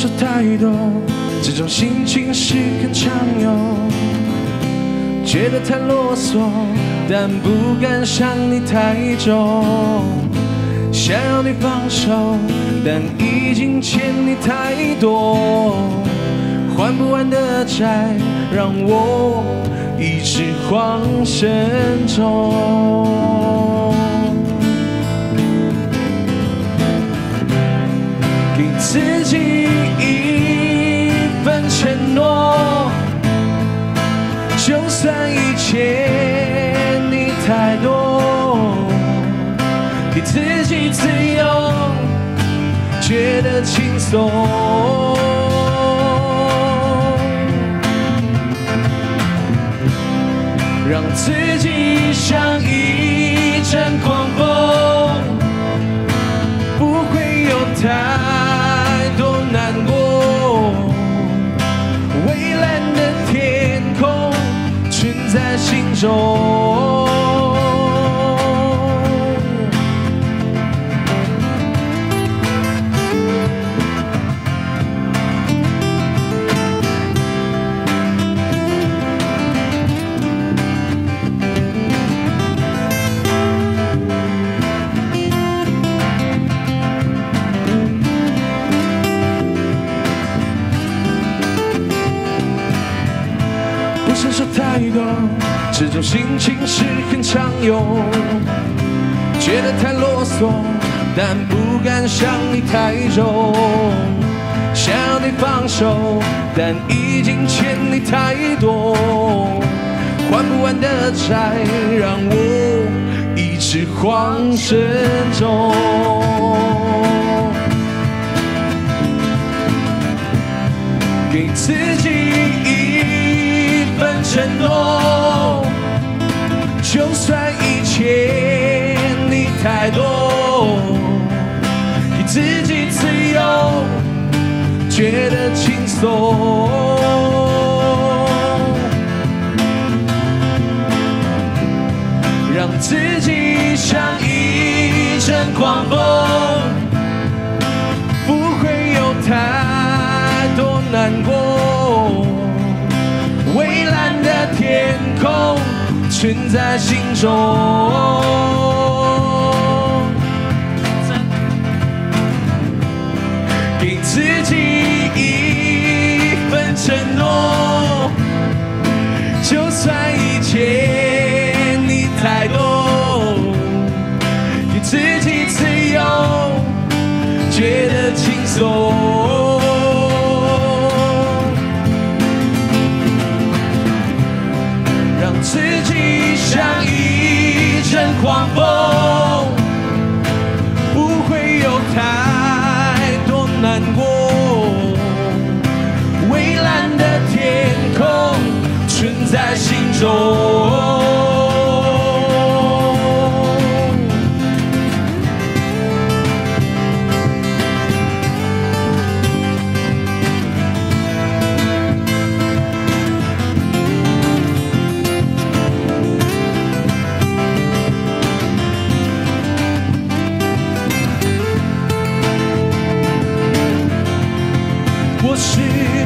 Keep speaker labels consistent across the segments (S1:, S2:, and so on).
S1: 说太多，这种心情是很常有。觉得太啰嗦，但不敢想你太重。想要你放手，但已经欠你太多。还不完的债，让我一直慌神中。给自己一份承诺，就算以前你太多，给自己自由，觉得轻松。让自己像一阵狂风，不会有太多难过。蔚蓝的天空存在心中，不想说太多，这种心情是很常有。觉得太啰嗦，但不敢想你太重。想要你放手，但已经欠你太多。还不完的债，让我一直慌神中。给自己一份承诺，就算以前你太多，给自己自由，觉得轻松。让自己像一阵狂风，不会有太多难过。蔚蓝的天空存在心中，给自己一份承诺，就算以前你太多，给自己自由，觉得轻松。让自己像一阵狂风，不会有太多难过。蔚蓝的天空存在心中。我是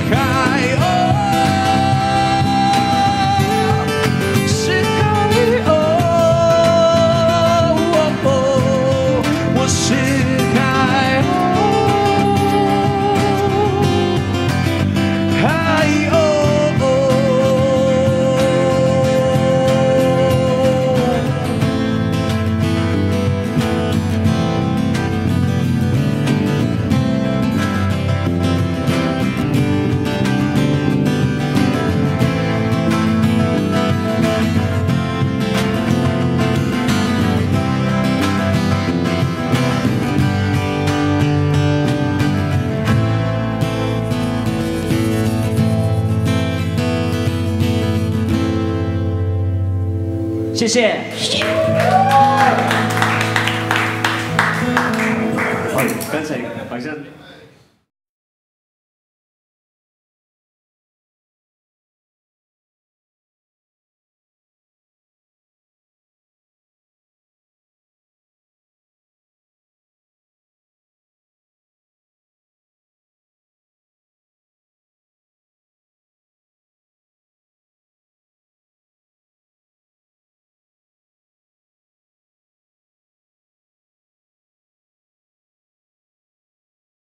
S1: 海鸥，是海鸥，我是海鸥，海鸥。
S2: 谢谢。
S3: 刚才好像。